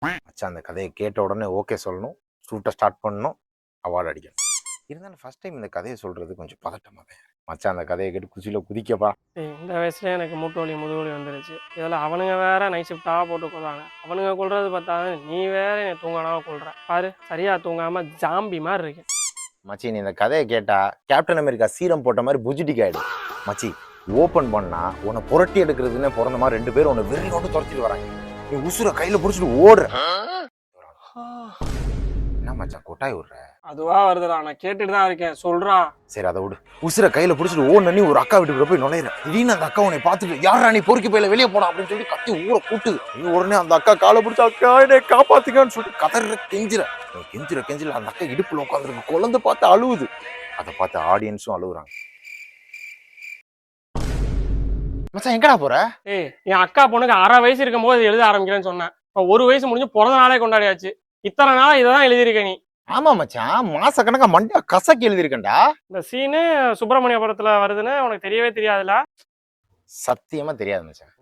மச்சான் அந்த கதையை கேட்ட உடனே ஓகே சொல்லணும், ஷூட்டை ஸ்டார்ட் பண்ணணும், அவார்டு அடிக்கணும். இருந்தாலும் ஃபர்ஸ்ட் டைம் இந்த கதையை சொல்றது கொஞ்சம் பதட்டமாக தான். மச்சான் அந்த கதையை கேட்டு குச்சியில் குதிக்கப்பா. இந்த வயசுல எனக்கு மூட்டு வலி முதுகு வந்துருச்சு. இதில் அவனுங்க வேற நைட் ஷிஃப்டாக போட்டு கொள்றாங்க. அவனுங்க கொள்றது பார்த்தா நீ வேற என்னை தூங்கானாம கொள்ற பாரு. சரியா தூங்காம ஜாம்பி மாதிரி இருக்கு. மச்சி நீ இந்த கதையை கேட்டா கேப்டன் அமெரிக்கா சீரம் போட்ட மாதிரி புஜிட்டிக் ஆயிடும். மச்சி ஓப்பன் பண்ணா உன்னை புரட்டி எடுக்கிறதுன்னு பிறந்த மாதிரி 2 பேரும் உன்னை வெறியோடு துரத்திட்டு வராங்க. நீ உசுரை கையில பிடிச்சிட்டு ஓடுற. என்ன மச்சான் கொட்டாய் விடுற? அதுவா வருதுடா, நான் கேட்டுட்டு தான் இருக்கேன், சொல்றா. சரி அதை விடு. உசுரை கையில பிடிச்சிட்டு ஓடுன நீ ஒரு அக்கா வீட்டுக்குள்ள போய் நுழையிற. திடீர்னு அந்த அக்கா உன்னை பார்த்துட்டு யாரா நீ பொறுக்கி பையில வெளியே போடா அப்படின்னு சொல்லி கத்தி ஊரை கூட்டுது. நீ உடனே அந்த அக்கா காலை பிடிச்ச அக்கா என்னை காப்பாத்துக்கான்னு சொல்லிட்டு கதற கெஞ்சிர அந்த அக்கா இடுப்புல உட்காந்துருக்கு. குழந்தை பார்த்து அழுவுது. அதை பார்த்து ஆடியன்ஸும் அழுகுறாங்க. மச்சான் எங்கடா போற? என் அக்கா பொண்ணுக்கு 1/2 வயசு இருக்கும் போது எழுத ஆரம்பிக்கிறேன்னு சொன்னேன். இப்போ 1 வயசு முடிஞ்சு பிறந்த நாளே கொண்டாடியாச்சு. இத்தனை நாள் இதான் எழுதியிருக்க நீ. ஆமா மச்சான், மாச கணக்கா மண்டியா கசக்கி எழுதிருக்கேன்டா. இந்த சீனு சுப்பிரமணியபுரத்துல வருதுன்னு உனக்கு தெரியவே தெரியாதுல? சத்தியமா தெரியாது மச்சான்.